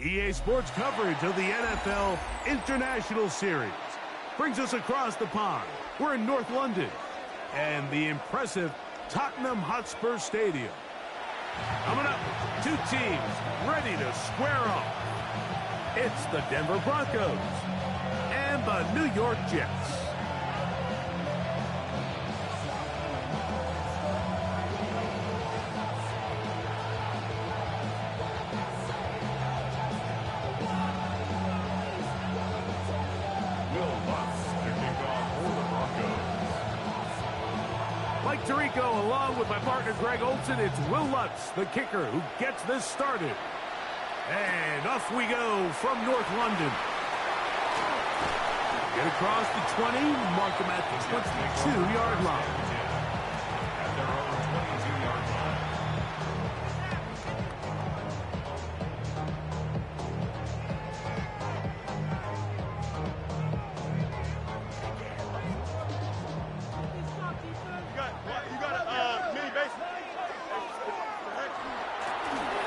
EA Sports coverage of the NFL International Series brings us across the pond. We're in North London and the impressive Tottenham Hotspur Stadium. Coming up, two teams ready to square off. It's the Denver Broncos and the New York Jets. Mike Tirico, along with my partner Greg Olson, it's Will Lutz, the kicker, who gets this started. And off we go from North London. Get across the 20, mark them at the 22-yard line. At their own 22-yard line.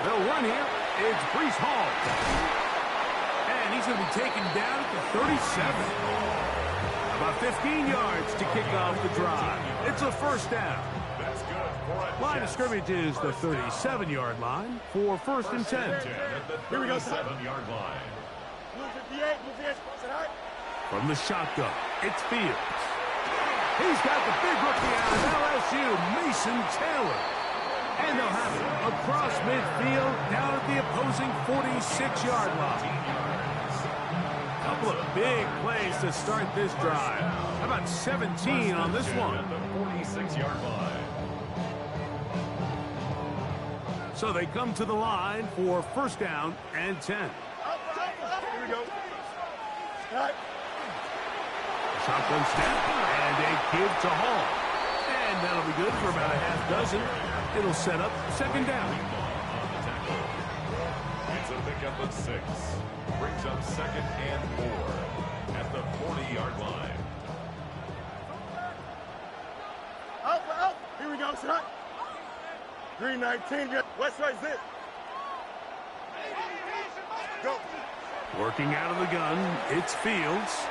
They'll run here. It's Breece Hall. And he's going to be taken down at the 37. About 15 yards to kick off the drive. It's a first down. That's good. Line of scrimmage is the 37-yard line for first and 10. Here we go, 7-yard line. From the shotgun, it's Fields. He's got the big rookie out of LSU, Mason Taylor. And they'll have it across midfield down at the opposing 46-yard line. A couple of big plays to start this drive. How about 17 on this one? At the 46-yard line. So they come to the line for first down and 10. Here we go. Shotgun snap and a give to Hall. And that'll be good for about a half dozen. It'll set up second down. It's a pickup of 6. Brings up second and 4 at the 40-yard line. Out. Here we go, son. 319. West side's it. Go. Working out of the gun, it's Fields.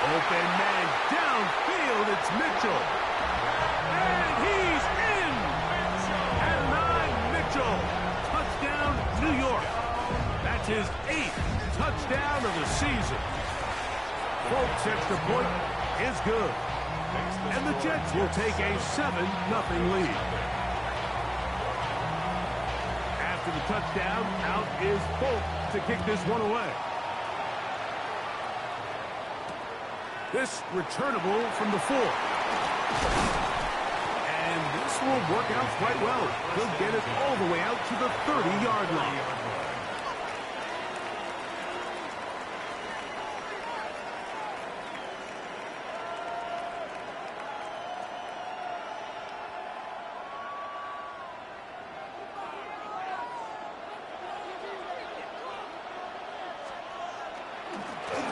Open man downfield, it's Mitchell. And he's in! And 9, Mitchell. Touchdown, New York. That's his 8th touchdown of the season. Folks, extra point is good. And the Jets will take a 7-0 lead. After the touchdown, out is Folk to kick this one away. This returnable from the 4. And this will work out quite well. He'll get it all the way out to the 30-yard line.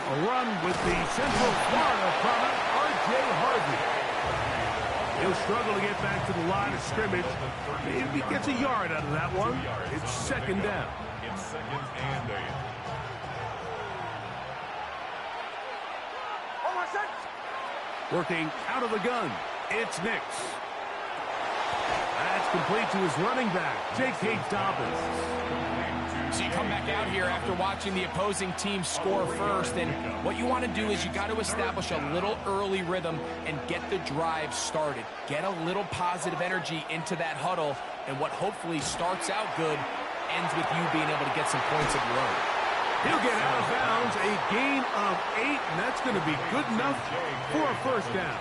A run with the Central Florida product, R.J. Harvey. He'll struggle to get back to the line of scrimmage. If he gets a yard out of that one, it's second down. It's second and 8. Working out of the gun, it's Nix. That's complete to his running back, J.K. Dobbins. So you come back out here after watching the opposing team score first, and what you want to do is you got to establish a little early rhythm and get the drive started. Get a little positive energy into that huddle, and what hopefully starts out good ends with you being able to get some points of your own. He'll get out of bounds, a gain of 8, and that's going to be good enough for a first down.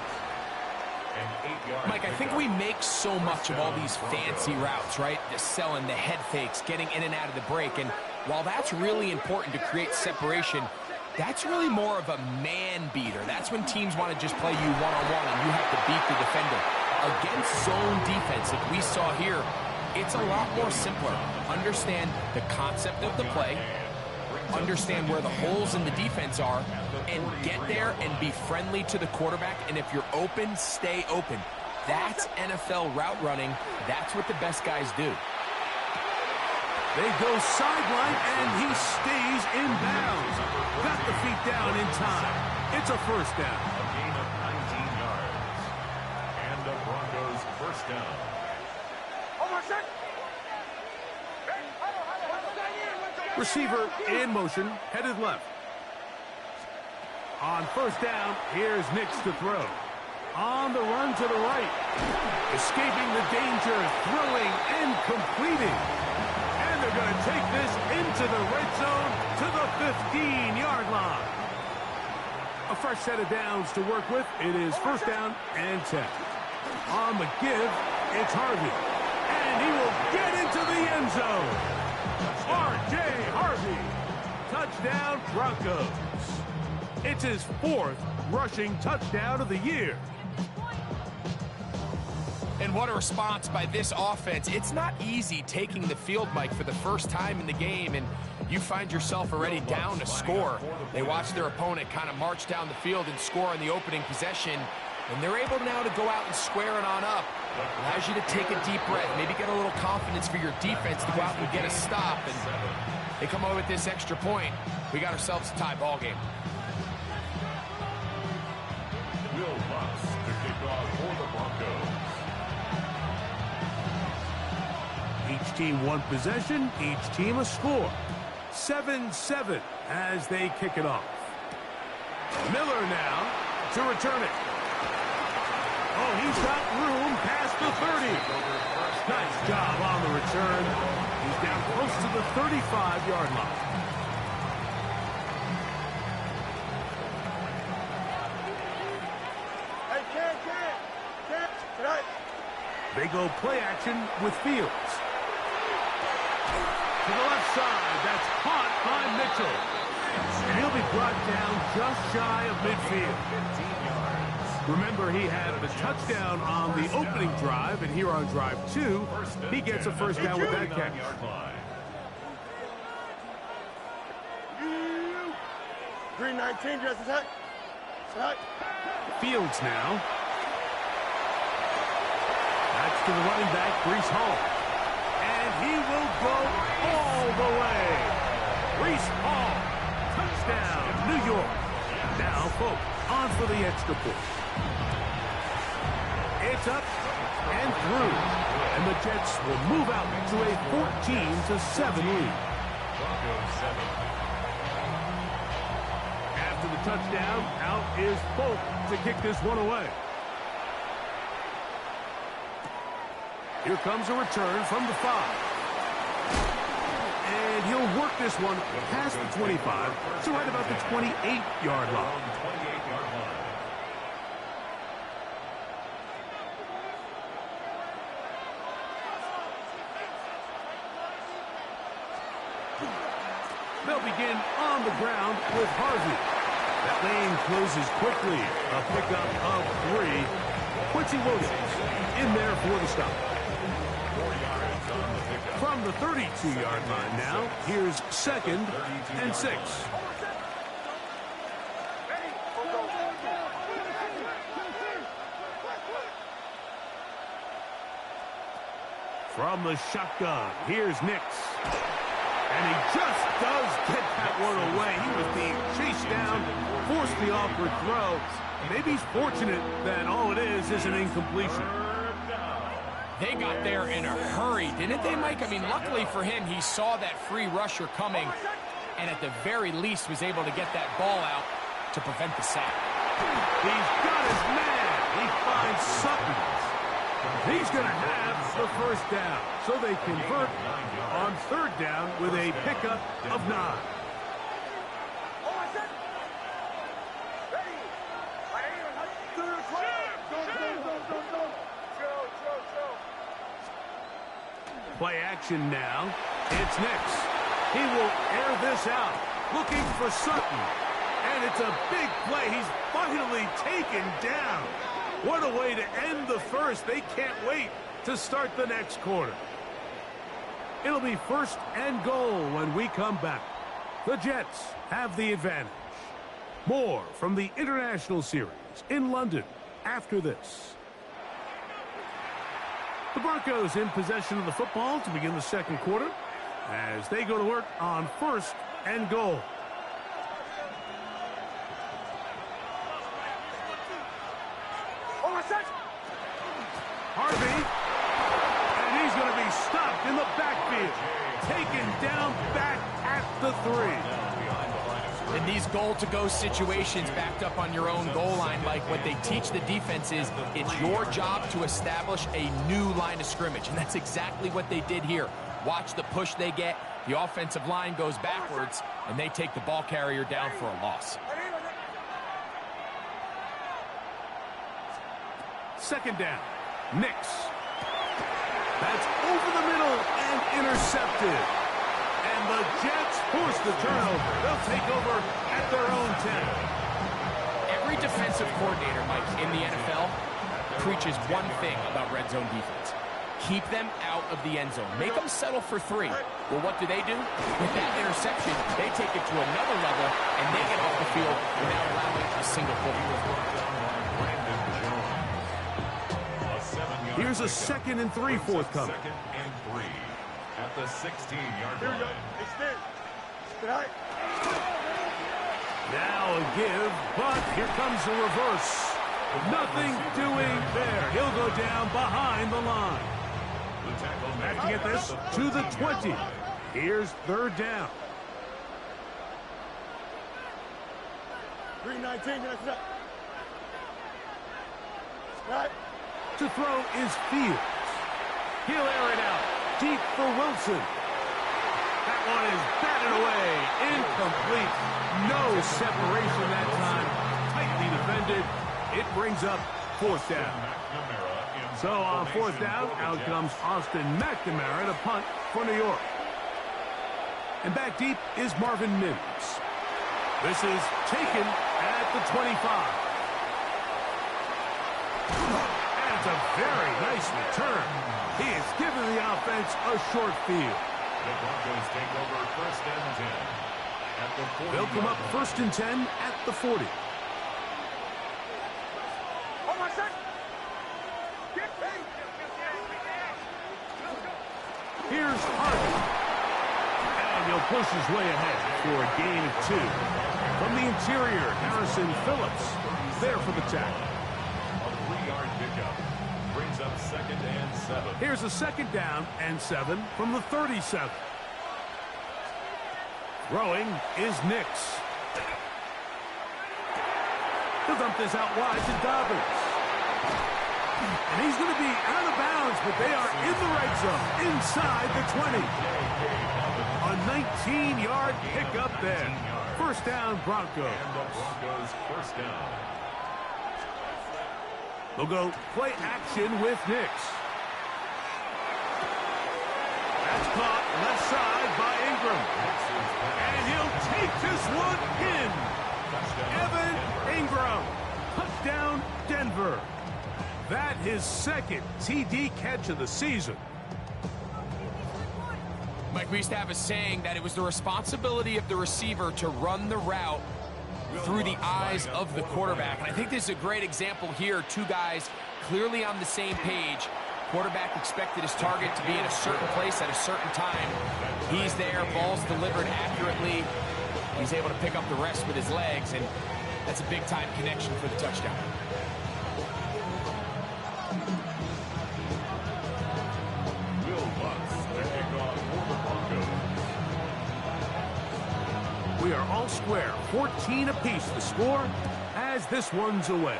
Mike, I think we make so much of all these fancy routes, right? The selling, the head fakes, getting in and out of the break. And while that's really important to create separation, that's really more of a man beater. That's when teams want to just play you one-on-one and you have to beat the defender. Against zone defense, like we saw here, it's a lot more simpler. Understand the concept of the play, understand where the holes in the defense are, and get there and be friendly to the quarterback. And if you're open, stay open. That's NFL route running. That's what the best guys do. They go sideline, and he stays in bounds. Got the feet down in time. It's a first down. A gain of 19 yards. And the Broncos first down. Receiver in motion, headed left. On first down, here's Nix to throw. On the run to the right. Escaping the danger, throwing and completing. And they're going to take this into the red zone to the 15-yard line. A fresh set of downs to work with. It is first down and 10. On the give, it's Harvey. And he will get into the end zone. R.J. Harvey. Touchdown, Broncos. It's his 4th rushing touchdown of the year. And what a response by this offense. It's not easy taking the field, Mike, for the first time in the game, and you find yourself already down a score. They watch their opponent kind of march down the field and score on the opening possession, and they're able now to go out and square it on up. Allows you to take a deep breath, maybe get a little confidence for your defense to go out and get a stop, and they come away with this extra point. We got ourselves a tie ball game. Will Lutz to kick off for the Broncos. Each team one possession, each team a score. 7-7 as they kick it off. Miller now to return it. Oh, he's got room past the 30. Nice job on the return. He's down close to the 35-yard line. Hey, Ken. Tonight. They go play action with Fields. To the left side, that's caught by Mitchell. And he'll be brought down just shy of midfield. 15 yards. Remember, he had the touchdown on the opening drive, and here on drive 2, he gets a first down with that catch. Green 19, just attack. Fields now. That's to the running back, Breece Hall. And he will go all the way. Breece Hall, touchdown, New York. Now, folks, on for the extra point. It's up and through. And the Jets will move out to a 14-7 lead. Broncos 7. After the touchdown, out is Folk to kick this one away. Here comes a return from the 5. And he'll work this one past the 25 to right about the 28-yard line. 28-yard line. They'll begin on the ground with Harvey. That lane closes quickly. A pickup of 3. Quincy Williams in there for the stop. 4 yards on the pickup. From the 32-yard line now, here's 2nd and 6. From the shotgun, here's Nix. And he just does get that one away. He was being chased down, forced the awkward throw. Maybe he's fortunate that all it is an incompletion. They got there in a hurry, didn't they, Mike? I mean, luckily for him, he saw that free rusher coming, and at the very least was able to get that ball out to prevent the sack. He's got his man. He finds Sutton. He's going to have the first down. So they convert on 3rd down with a pickup of 9. Play action now. It's Nix. He will air this out, looking for Sutton. And it's a big play. He's finally taken down. What a way to end the first. They can't wait to start the next quarter. It'll be 1st and goal when we come back. The Jets have the advantage. More from the International Series in London after this. The Broncos in possession of the football to begin the 2nd quarter. as they go to work on 1st and goal. Harvey, and he's going to be stopped in the backfield. Taken down back at the 3. In these goal-to-go situations backed up on your own goal line, Mike, what they teach the defense is it's your job to establish a new line of scrimmage, and that's exactly what they did here. Watch the push they get. The offensive line goes backwards, and they take the ball carrier down for a loss. 2nd down. Nix. That's over the middle and intercepted. And the Jets force the turnover. They'll take over at their own 10. Every defensive coordinator, Mike, in the NFL preaches one thing about red zone defense. Keep them out of the end zone. Make them settle for 3. Well, what do? With that interception, they take it to another level, and they get off the field without allowing a single point. Here's a 2nd and 3 forthcoming. 2nd and 3 at the 16-yard line. Now a give, but here comes the reverse. Nothing doing there. He'll go down behind the line. Have to get this to the 20. Here's 3rd down. 319, that's it. Right. To throw is Fields. He'll air it out deep for Wilson. That one is batted away. Incomplete. No separation that time. Tightly defended. It brings up 4th down. So on 4th down, out comes Austin McNamara to punt for New York. And back deep is Marvin Mims. This is taken at the 25. It's a very nice return. He has given the offense a short field. The Broncos take over 1st and 10 at the 40. They'll come up 1st and 10 at the 40. Here's Harvey. And he'll push his way ahead for a gain of 2. From the interior, Harrison Phillips there for the tackle. A 3-yard pickup brings up 2nd and 7. Here's a 2nd down and 7 from the 37. Throwing is Nix. He'll dump this out wide to Dobbins. And he's going to be out of bounds, but they are in the red zone, inside the 20. A 19-yard pickup there. 1st down, Broncos. And the Broncos 1st down. They'll go play action with Nix. That's caught left side by Ingram. And he'll take this one in. Evan Ingram. Touchdown, Denver. That his 2nd TD catch of the season. Mike, we used to have a saying that it was the responsibility of the receiver to run the route through the eyes of the quarterback. And I think this is a great example here. 2 guys clearly on the same page. Quarterback expected his target to be in a certain place at a certain time. He's there, ball's delivered accurately. He's able to pick up the rest with his legs, and that's a big-time connection for the touchdown. We are all square, 14 apiece the score as this one's away.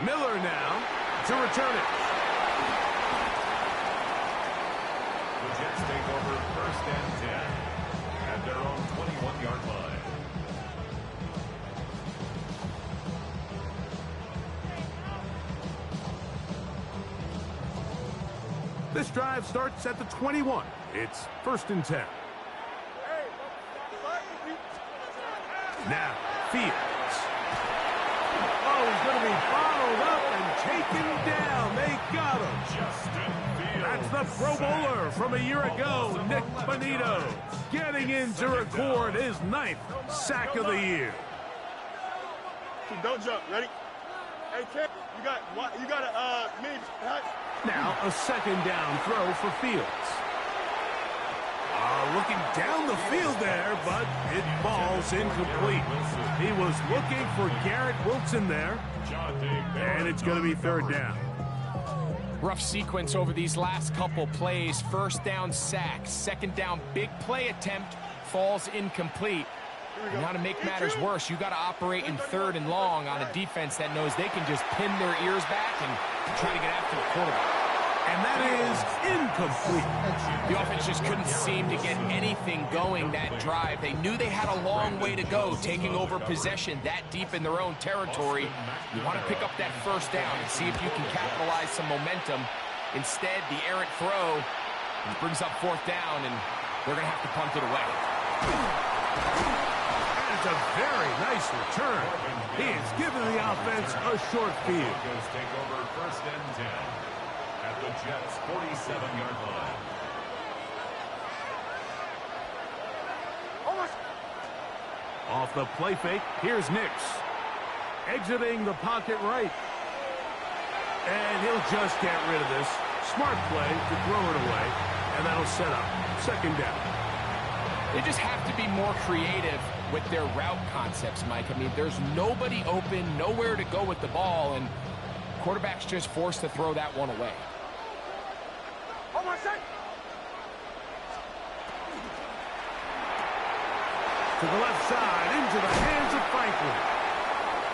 Miller now to return it. The Jets take over 1st and 10 at their own 21-yard line. This drive starts at the 21. It's 1st and 10. Now, Fields. Oh, he's going to be bottled up and taken down. They got him. Justin Fields. That's the Pro Bowler from a year ago, Nick Bonito, getting in to record his 9th sack of the year. Don't jump. Ready? Hey, Ken, you got a mini. Now, Now a second down throw for Fields. Looking down the field there, but it falls incomplete. He was looking for Garrett Wilson there, and it's going to be third down. Rough sequence over these last couple plays. First down sack, second down big play attempt, falls incomplete. And now to make matters worse, you got to operate in third and long on a defense that knows they can just pin their ears back and try to get after the quarterback. And that is incomplete. The offense just couldn't seem to get anything going that drive. They knew they had a long way to go, taking over possession that deep in their own territory. You want to pick up that first down and see if you can capitalize some momentum. Instead, the errant throw brings up fourth down, and they're going to have to punt it away. That's a very nice return. He has given the offense a short field. Take over first and 10 at the Jets' 47-yard line. Off the play fake, here's Nix. Exiting the pocket right. And he'll just get rid of this. Smart play to throw it away, and that'll set up second down. They just have to be more creative with their route concepts, Mike. I mean, there's nobody open, nowhere to go with the ball, and quarterback's just forced to throw that one away. To the left side, into the hands of Franklin.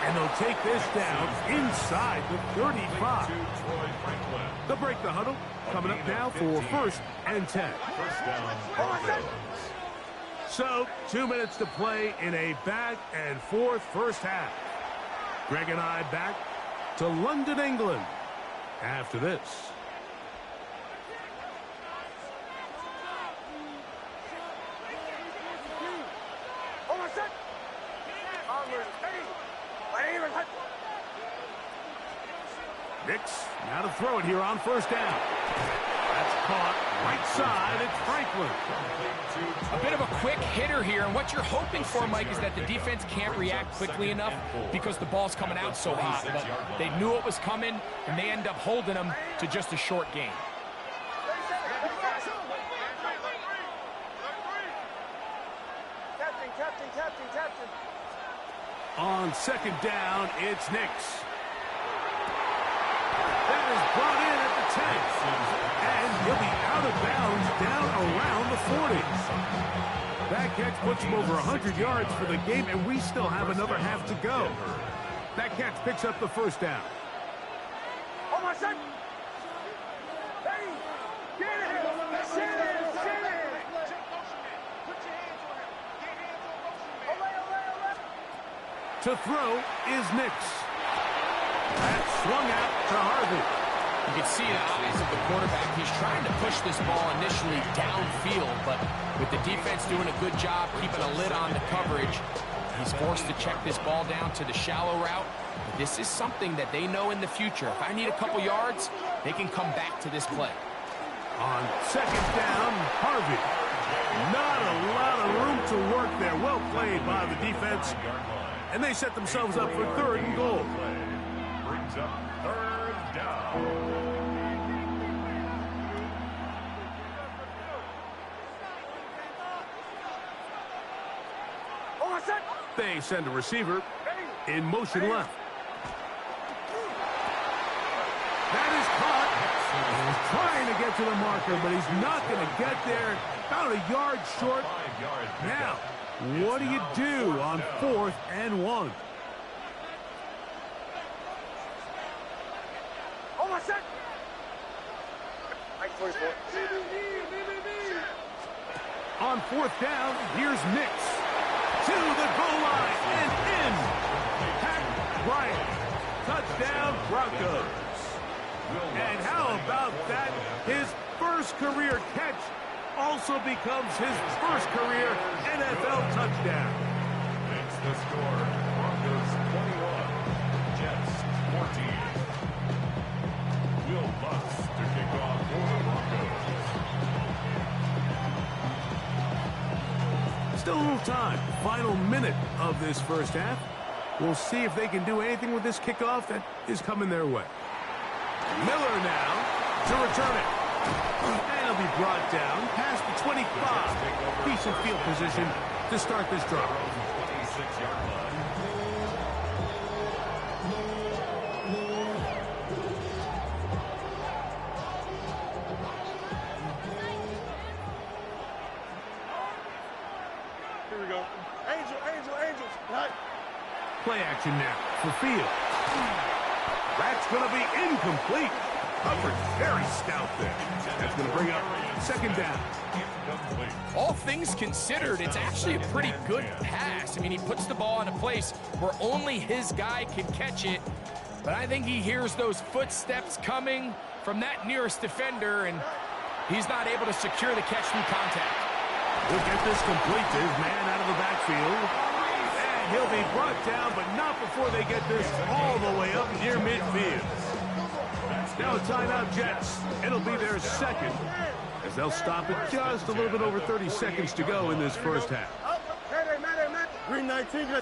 And they'll take this down inside the 35. They'll break the huddle. Coming up now for first and 10. First down, Broncos. So, 2 minutes to play in a back-and-forth first half. Greg and I back to London, England after this. Nix, now to throw it here on first down. That's caught right side. It's Franklin. A bit of a quick hitter here, and what you're hoping for, Mike, is that the defense can't react quickly enough because the ball's coming out so hot. But they knew it was coming, and they end up holding them to just a short gain. Captain. On second down, it's Nix. That is brought in at the 10. And he'll be out of bounds down around the 40. That catch puts him over 100 yards for the game, and we still have another half to go. That catch picks up the first down. To throw is Nix. That's swung out to Harvey. You can see in the eyes of the quarterback, he's trying to push this ball initially downfield, but with the defense doing a good job keeping a lid on the coverage, he's forced to check this ball down to the shallow route. But this is something that they know in the future. If I need a couple yards, they can come back to this play. On second down, Harvey. Not a lot of room to work there. Well played by the defense. And they set themselves up for third and goal. Brings up third down. They send a receiver in motion left. That is caught. He's trying to get to the marker, but he's not going to get there. About a yard short. Now, what do you do on 4th and 1? On 4th down, here's Nix. To the goal line and in. Pat Bryant. Touchdown, Broncos. And how about that? His first career catch also becomes his first career NFL touchdown. Makes the score. Broncos 21, Jets 14. Will Lutz to kick off for the Broncos. Still a little time. Final minute of this first half. We'll see if they can do anything with this kickoff that is coming their way. Miller now to return it. And he'll be brought down past the 25. Decent field position to start this drive. 26-yard line. Here we go. Angels. Right. Play action now for Field. That's going to be incomplete. Covered very stout there. That's going to bring up second down. All things considered, it's actually a pretty good pass. I mean, he puts the ball in a place where only his guy can catch it. But I think he hears those footsteps coming from that nearest defender, and he's not able to secure the catch through contact. We'll get this complete to his man out of the backfield. And he'll be brought down, but not before they get this all the way up near midfield. Now a timeout, Jets. It'll be their second, as they'll stop it just a little bit over 30 seconds to go in this first half. Green 19. Go.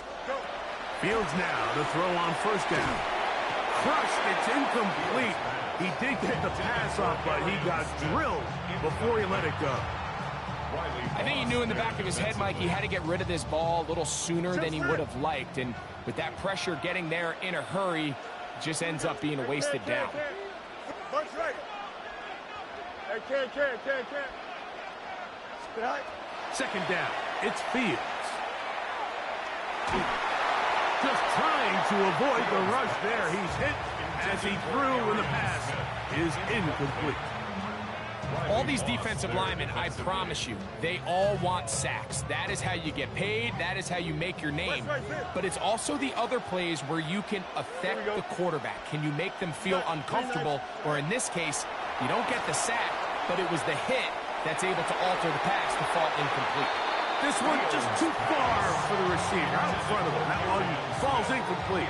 Fields now to throw on first down. Crushed. It's incomplete. He did get the pass off, but he got drilled before he let it go. I think he knew in the back of his head, Mike, he had to get rid of this ball a little sooner than he would have liked. And with that pressure getting there in a hurry, it just ends up being a wasted down. Bunch right. Hey, can't. Spit out. Second down. It's Fields. Just trying to avoid the rush there. He's hit as he threw, and the pass is incomplete. All these defensive linemen, I promise you, they all want sacks. That is how you get paid. That is how you make your name. But it's also the other plays where you can affect the quarterback. Can you make them feel uncomfortable? Or in this case, you don't get the sack, but it was the hit that's able to alter the pass to fall incomplete. This one just too far for the receiver out in front of him. That one falls incomplete.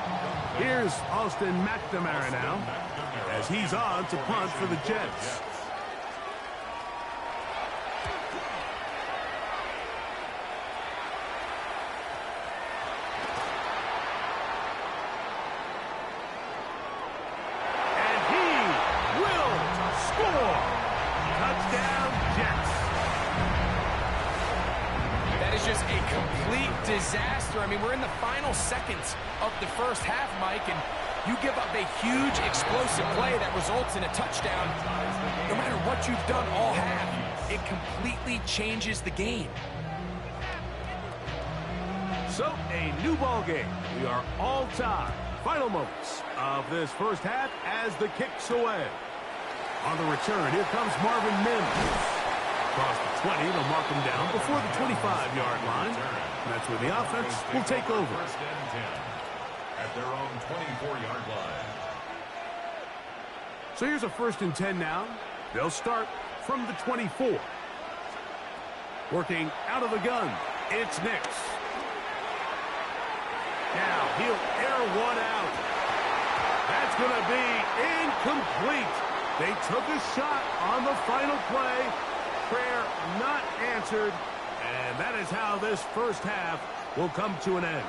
Here's Austin McNamara now as he's on to punt for the Jets. And he will score. Touchdown, Jets. That is just a complete disaster. I mean, we're in the final seconds of the first half, Mike, and you give up a huge explosive play that results in a touchdown. No matter what you've done all half, it completely changes the game. So, a new ball game. We are all tied. Final moments of this first half as the kick's away. On the return, here comes Marvin Mims. Across the 20, they'll mark him down before the 25-yard line. And that's where the offense will take over. First and 10 at their own 24-yard line. So here's a 1st and 10 now. They'll start from the 24. Working out of the gun, it's Nix. Now he'll air one out. That's going to be incomplete. They took a shot on the final play. Prayer not answered. And that is how this first half will come to an end.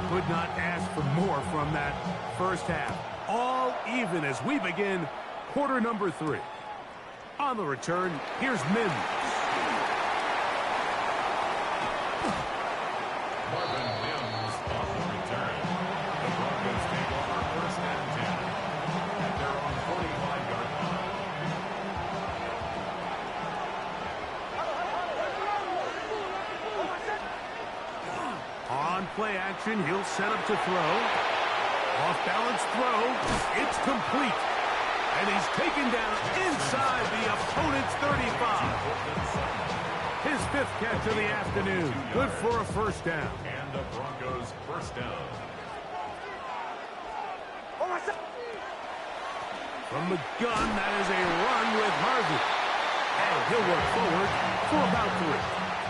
Could not ask for more from that first half. All even as we begin quarter number 3. On the return, here's Mims. Marvin Mims on the return. The Broncos take over 1st and 10 at their own 45-yard line. On play action, he'll set up to throw. Off-balance throw. It's complete. And he's taken down inside the opponent's 35. His 5th catch of the afternoon. Good for a first down. And the Broncos first down. From the gun, that is a run with Harvey. And he'll work forward for about 3.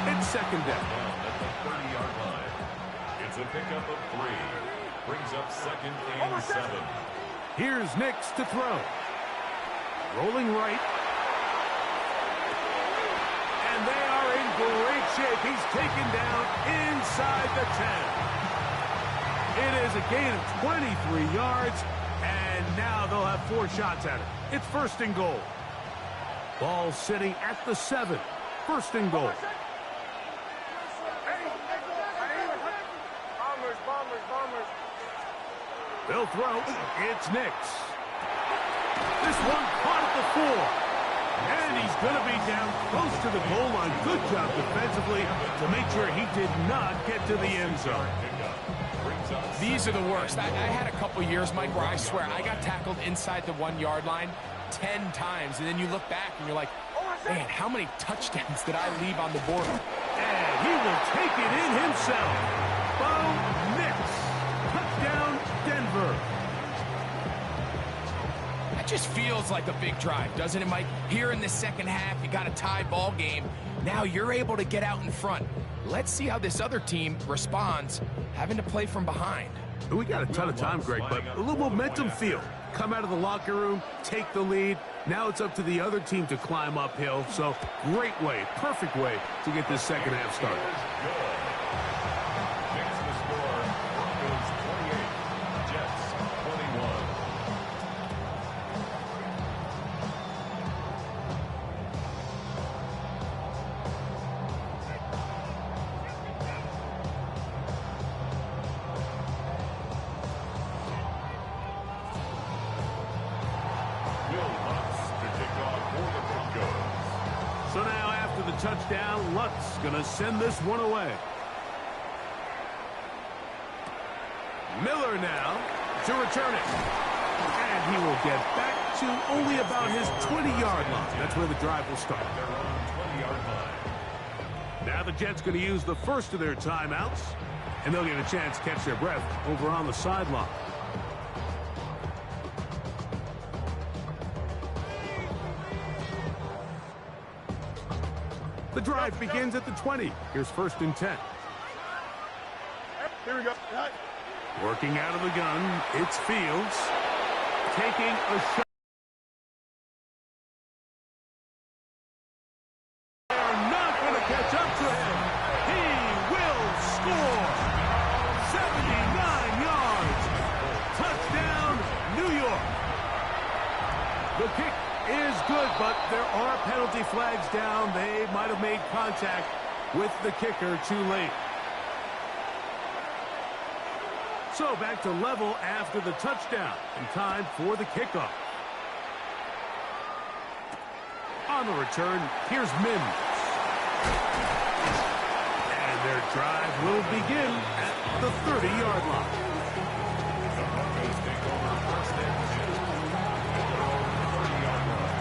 It's second down. At the 30-yard line. It's a pickup of 3. Brings up second and 7. Here's Nix to throw. Rolling right. And they are in great shape. He's taken down inside the 10. It is a gain of 23 yards, and now they'll have 4 shots at it. It's first and goal. Ball sitting at the 7. First and goal. Bombers. They'll throw. It's Nix. This one caught at the 4. And he's going to be down close to the goal line. Good job defensively to make sure he did not get to the end zone. These are the worst. I had a couple years, Mike, where I swear I got tackled inside the 1-yard line 10 times. And then you look back and you're like, man, how many touchdowns did I leave on the board? And he will take it in himself. Bo Nix. Touchdown, Denver. That just feels like a big drive, doesn't it, Mike? Here in the second half, you got a tie ball game. Now you're able to get out in front. Let's see how this other team responds, having to play from behind. We got a ton of time, Greg, but a little momentum feel. Come out of the locker room, take the lead. Now it's up to the other team to climb uphill. So great way, perfect way to get this second half started. Next to score, Broncos 28, Jets 21. So now after the touchdown, Lutz going to send this one away. Miller now to return it. And he will get back to only about his 20-yard line. That's where the drive will start. They're on 20-yard line. Now the Jets going to use the first of their timeouts, and they'll get a chance to catch their breath over on the sideline. The drive begins at the 20. Here's first and 10. Here we go. Working out of the gun, it's Fields. Taking a shot. They're not going to catch up to him. He will score. 79 yards. Touchdown, New York. The kick is good, but there are penalty flags down. They might have made contact with the kicker too late. So back to level after the touchdown, and time for the kickoff. On the return, here's Mims. And their drive will begin at the 30-yard line. The Broncos take over first and 10. At their own 30-yard line.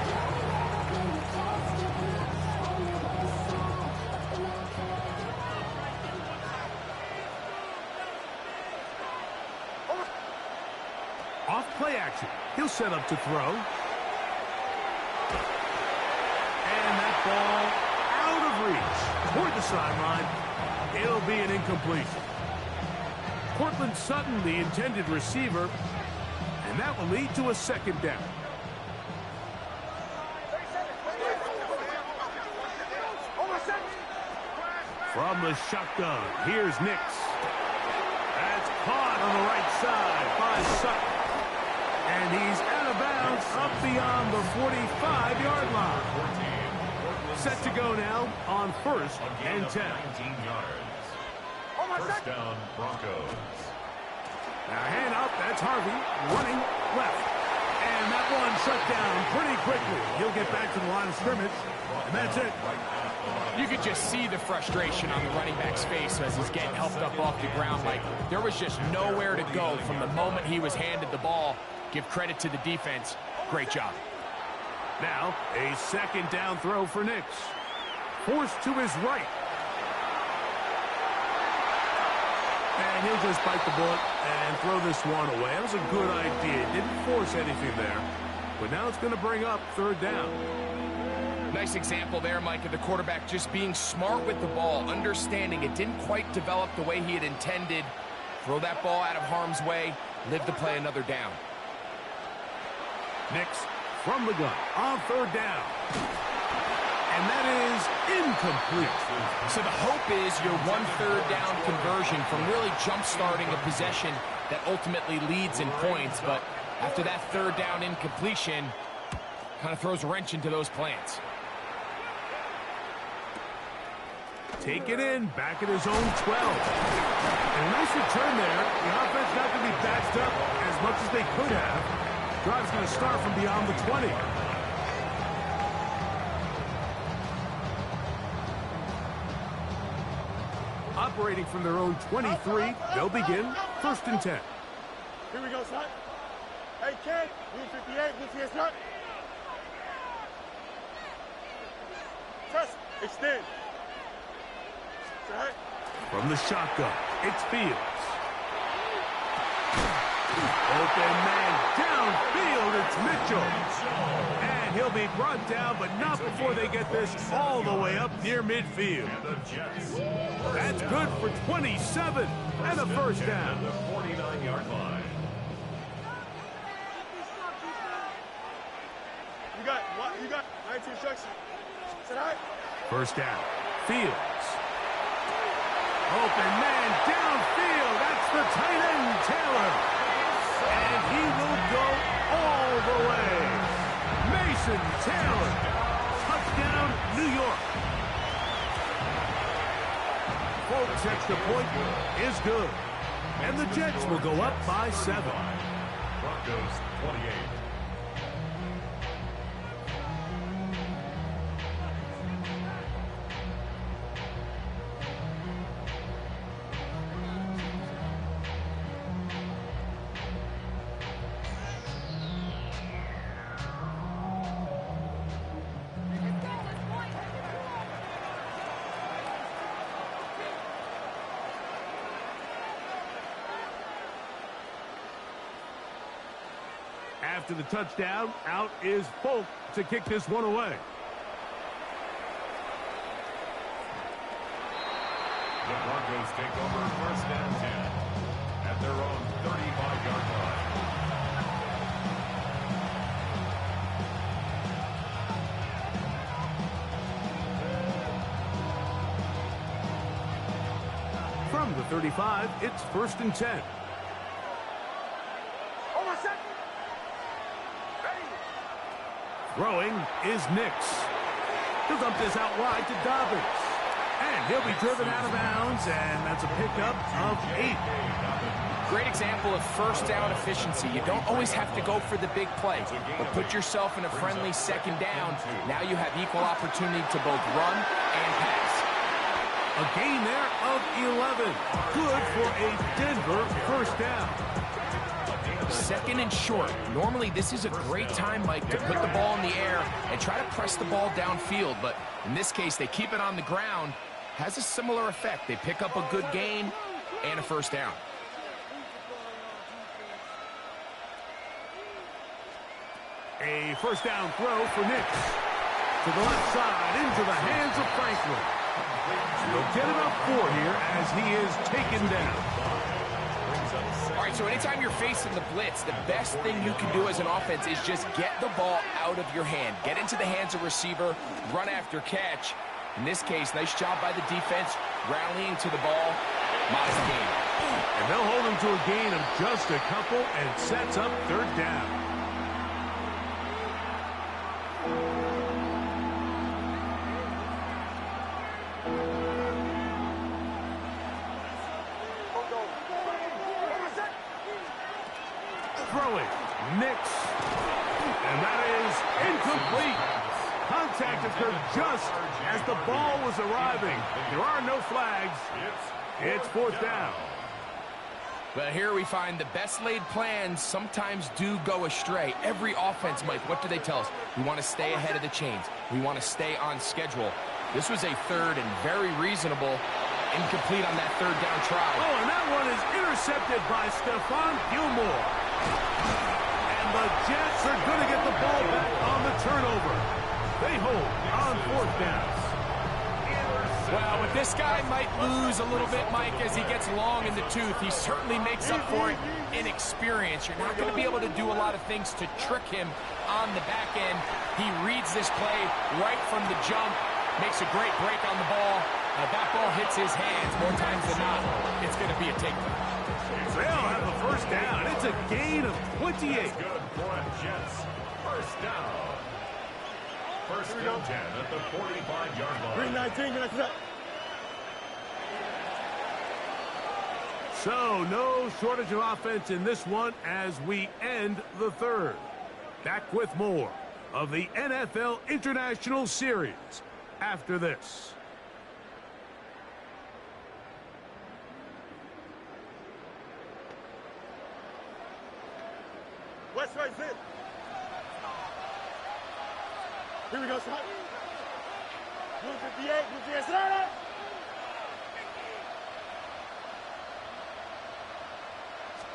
Off play action. He'll set up to throw. And that ball out of reach toward the sideline. It'll be an incompletion. Cortland Sutton, the intended receiver, and that will lead to a second down. From the shotgun, here's Nix. That's caught on the right side by Sutton. And he's out of bounds up beyond the 45-yard line. Set to go now on first and 10. 19 yards. First down, Broncos. Now hand up, that's Harvey running left. And that one shut down pretty quickly. He'll get back to the line of scrimmage, and that's it. You could just see the frustration on the running back's face as he's getting helped up off the ground. Like there was just nowhere to go from the moment he was handed the ball. Give credit to the defense. Great job. Now, a second down throw for Nix. Forced to his right. And he'll just bite the bullet and throw this one away. That was a good idea. Didn't force anything there. but now it's going to bring up third down. Nice example there, Mike, of the quarterback just being smart with the ball, understanding it didn't quite develop the way he had intended. Throw that ball out of harm's way, live to play another down. Nix from the gun on third down. And that is incomplete. So the hope is your 1/3 down conversion from really jump-starting a possession that ultimately leads in points. But after that third down incompletion, kind of throws a wrench into those plans. Take it in, back at his own 12. And a nice return there. The offense not going to be backed up as much as they could have. Drive's going to start from beyond the 20. Operating from their own 23, they'll begin 1st and 10. Here we go, son. Hey, kid. Blue 58, blue 58, son. Press, extend. Right. From the shotgun, it's Fields. Open man downfield, it's Mitchell. And he'll be brought down, but not before they get this all the way up near midfield. That's good for 27 and a first down. The 49-yard line. You got 19 instructions. Sit high. First down, Fields. Open man downfield. That's the tight end, Taylor. And he will go all the way. Mason Taylor. Touchdown, New York. Folks, extra point is good. And the Jets will go up by 7. Broncos 28. After the touchdown, out is Folk to kick this one away. The Broncos take over 1st and 10 at their own 35-yard line. From the 35, it's 1st and 10. Throwing is Nix. He'll dump this out wide to Dobbins. And he'll be driven out of bounds, and that's a pickup of 8. Great example of first down efficiency. You don't always have to go for the big play, but put yourself in a friendly second down. Now you have equal opportunity to both run and pass. A gain there of 11. Good for a Denver first down. 2nd and short. Normally, this is a great time, Mike, to put the ball in the air and try to press the ball downfield. But in this case, they keep it on the ground. Has a similar effect. They pick up a good gain and a first down. A first down throw for Nix. To the left side, into the hands of Franklin. He'll get it up 4 here as he is taken down. All right, so anytime you're facing the blitz, the best thing you can do as an offense is just get the ball out of your hand. Get into the hands of receiver, run after catch. In this case, nice job by the defense, rallying to the ball. Modest gain. And they'll hold him to a gain of just a couple and sets up 3rd down. Throwing, Nix. And that is incomplete. Contact occurred just as the ball was arriving. There are no flags. It's 4th down. But here we find the best laid plans sometimes do go astray. Every offense, Mike, what do they tell us? We want to stay ahead of the chains. We want to stay on schedule. This was a 3rd and very reasonable. Incomplete on that 3rd down try. Oh, and that one is intercepted by Stephon Gilmore. And the Jets are going to get the ball back on the turnover. They hold on 4th down. Well, with this guy might lose a little bit, Mike, as he gets long in the tooth. He certainly makes up for it in experience. You're not going to be able to do a lot of things to trick him on the back end. He reads this play right from the jump, makes a great break on the ball. That ball hits his hands more times than not. It's going to be a takedown. They'll have the 1st down. It's a gain of 28. Good for the Jets. 1st down. 1st and 10 at the 45-yard line. 3-19, gonna set. So, no shortage of offense in this one as we end the 3rd. Back with more of the NFL International Series after this. West right sit. Here we go, son. Blue 58, blue 58, sit.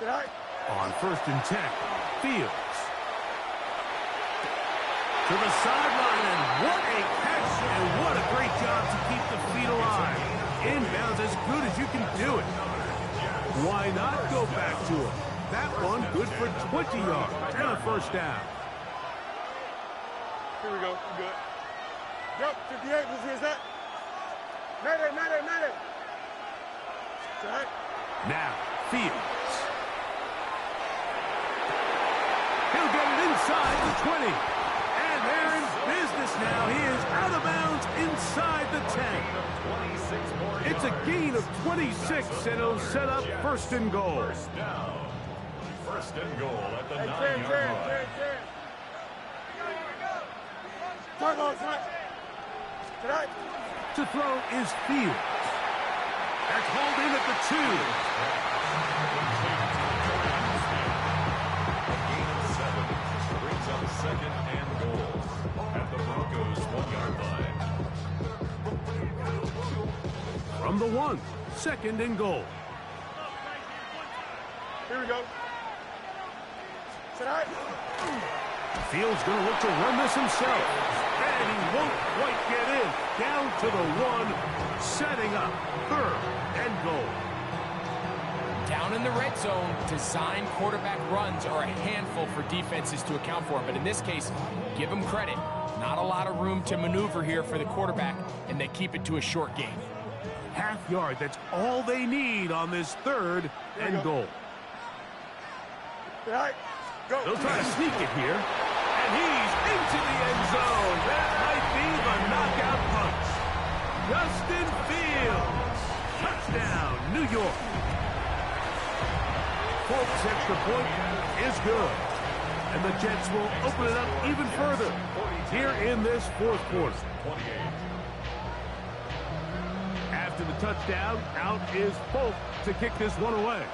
On 1st and 10, Fields. To the sideline, and what a catch, and what a great job to keep the feet alive. Inbounds as good as you can do it. Why not go back to him? That one good for 20 yards and a 1st down. Here we go, we good. Yep, 58, blue 58, set. Mayday. Set. Now, Fields. He'll get it inside the 20. And they're in business now. He is out of bounds inside the 10. It's a gain of 26, and it'll set up 1st and goal. 1st down. 1st and goal at the 9-yard line. Turn on, son. Tonight. To throw is Fields. That's hauled in at the 2. Brings up 2nd and goal at the Broncos 1-yard line. From the 1, 2nd and goal. Here we go. Tonight. Fields going to look to run this himself. And he won't quite get in. Down to the 1, setting up 3rd and goal. Down in the red zone, design quarterback runs are a handful for defenses to account for. But in this case, give them credit. Not a lot of room to maneuver here for the quarterback, and they keep it to a short game. Half yard, that's all they need on this 3rd and goal. Tonight. Go. They'll try to sneak it here. And he's into the end zone. That might be the knockout punch. Justin Fields. Touchdown, New York. Folks, extra point is good. And the Jets will open it up even further here in this 4th quarter. After the touchdown, out is Folk to kick this one away.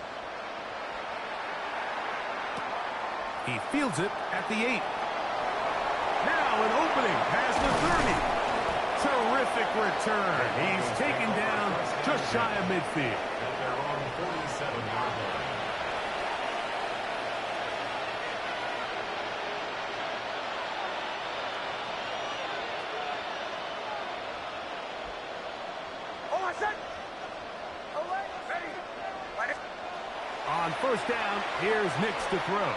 He fields it at the 8. Now an opening past the 30. Terrific return. He's taken down just shy of midfield. At their own 47-yard line. On 1st down, here's Nix to throw.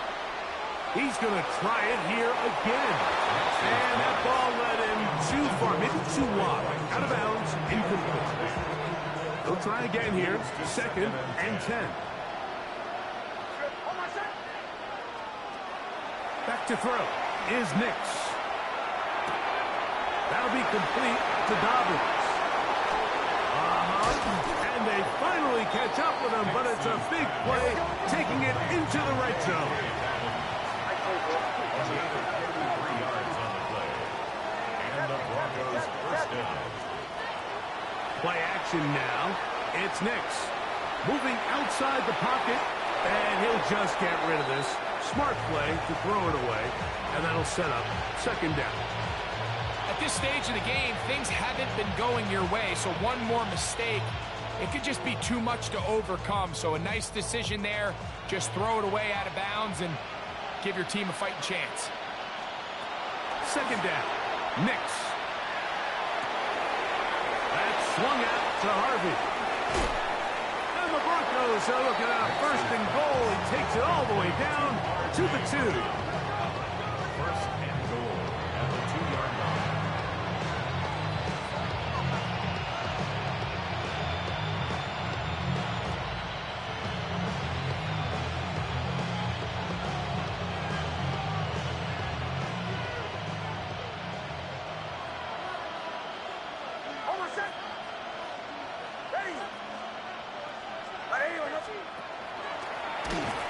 He's going to try it here again. And that ball led him too far, maybe too wide. Out of bounds, incomplete. They'll try again here, 2nd and 10. Back to throw is Nix. That'll be complete to Dobbins. And they finally catch up with him, but it's a big play, taking it into the red zone. 33 yards on the play. And the Broncos 1st down. Play action now. It's Nix. Moving outside the pocket, and he'll just get rid of this. Smart play to throw it away, and that'll set up 2nd down. At this stage of the game, things haven't been going your way, so one more mistake, it could just be too much to overcome. So a nice decision there. Just throw it away out of bounds and give your team a fighting chance. Second down. Nix. That's swung out to Harvey. And the Broncos are looking at a first and goal. He takes it all the way down to the 2. First and goal at the 2-yard line.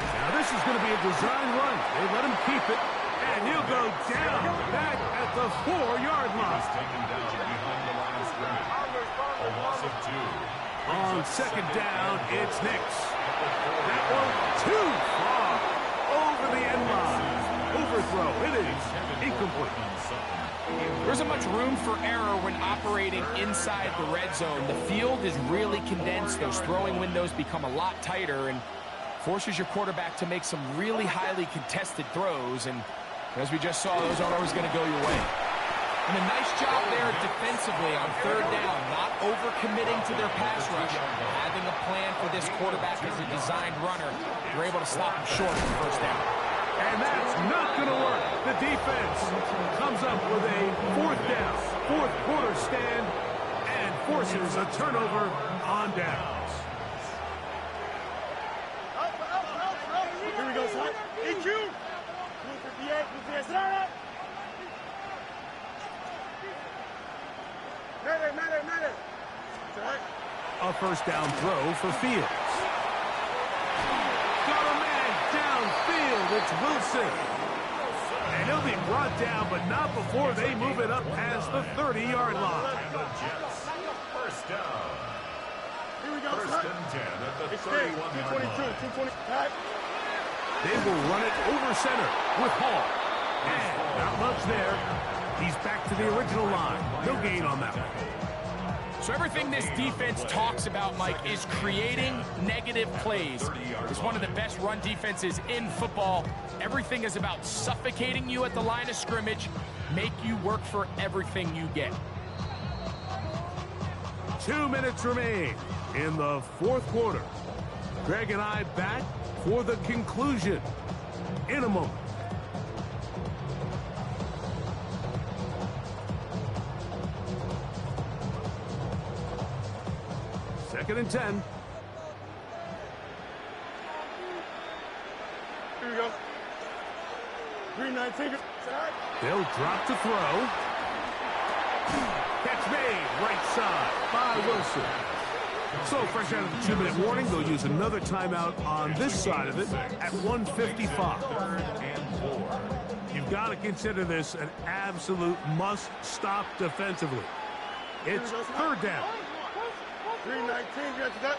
Now this is going to be a design run. They let him keep it, and he'll go down back at the 4-yard He's line. taken down behind the line of scrimmage. A loss of 2. On second down, it's Nix. That one too far over the end line. Overthrow. It is incomplete. There isn't much room for error when operating inside the red zone. The field is really condensed. Those throwing windows become a lot tighter and forces your quarterback to make some really highly contested throws. And as we just saw, those aren't always going to go your way. And a nice job there defensively on third down, not overcommitting to their pass rush. Having a plan for this quarterback as a designed runner, they're able to stop him short of the first down. And that's not going to work. The defense comes up with a fourth down, fourth quarter stand, and forces a turnover on downs. Here we go, son. EQ. 258. Medic. It's all right. A first down throw for Fields. Got a man downfield. It's Wilson. And he'll be brought down, but not before they move it up past the 30-yard line. And the Jets. First down. Here we go, First son. and 10 at the It's there. 31-yard 222. line. 220. Pat. They will run it over center with Hall. And not much there. He's back to the original line. No gain on that one. So everything this defense talks about, Mike, is creating negative plays. It's one of the best run defenses in football. Everything is about suffocating you at the line of scrimmage, make you work for everything you get. 2 minutes remain in the fourth quarter. Greg and I back for the conclusion in a moment. Second and 10. Here we go. 319. They'll drop to throw. Catch made right side by Wilson. So fresh out of the 2-minute warning, they'll use another timeout on this side of it at 1:55. You've got to consider this an absolute must-stop defensively. It's third down. 319. You got that?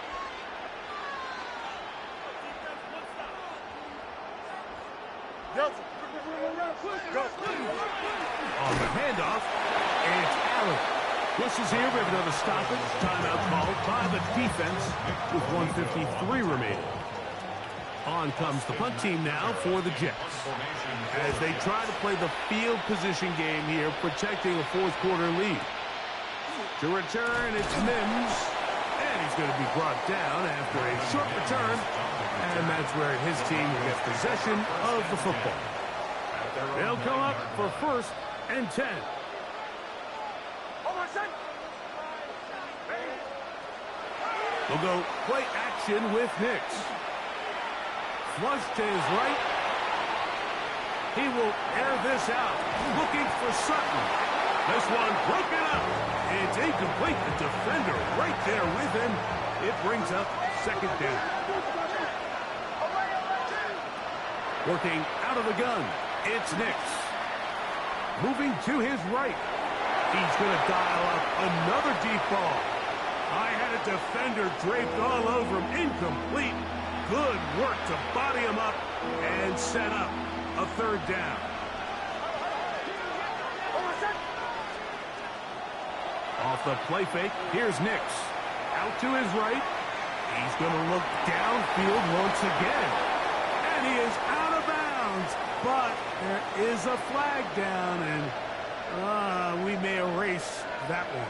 Go. On the handoff, it's Allen. This is here. We have another stoppage. Timeout called by the defense with 1:53 remaining. On comes the punt team now for the Jets as they try to play the field position game here, protecting a fourth quarter lead. To return, it's Mims, and he's going to be brought down after a short return, and that's where his team will get possession of the football. They'll come up for first and 10. We'll go play action with Nix. Flush to his right. He will air this out, looking for Sutton. This one broken up. It's incomplete. The defender right there with him. It brings up second down. Working out of the gun, it's Nix. Moving to his right. He's going to dial up another deep ball. I had a defender draped all over him. Incomplete. Good work to body him up and set up a third down. Off the play fake, here's Nix. Out to his right. He's going to look downfield once again. And he is out of bounds but there is a flag down, and we may erase that one.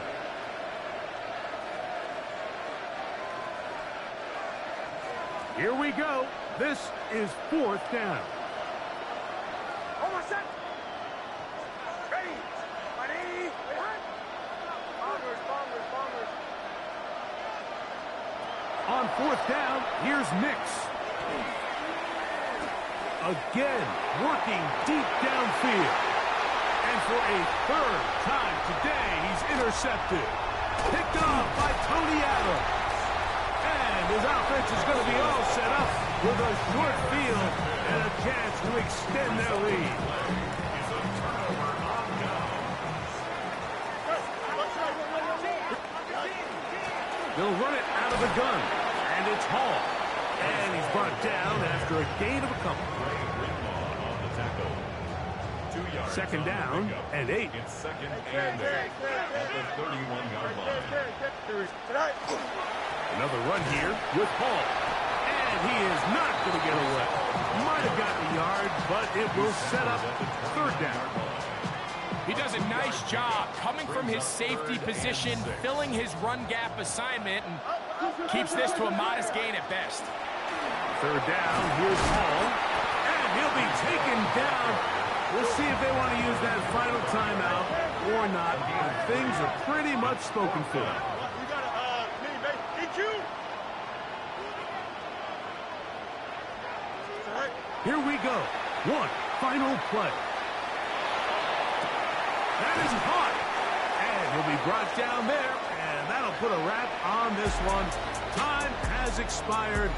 Here we go. This is 4th down. Almost set. Ready. Ready. Bombers, bombers, bombers. On 4th down, here's Nix. Again, working deep downfield. And for a 3rd time today, he's intercepted. Picked off by Tony Adams. And his offense is going to be all set up with a short field and a chance to extend their lead. They'll run it out of the gun, and it's Hall. And he's brought down after a gain of a couple. 2nd down and 8. It's 2nd and 8 at the 31-yard line. Another run here with Hall. And he is not going to get away. Might have gotten a yard, but it will set up 3rd down. He does a nice job coming from his safety position, filling his run gap assignment, and keeps this to a modest gain at best. 3rd down, here's Hall. And he'll be taken down. We'll see if they want to use that final timeout or not. Things are pretty much spoken for. We got a EQ. Here we go. One final play. That is hot. And he'll be brought down there, and that'll put a wrap on this one. Time has expired.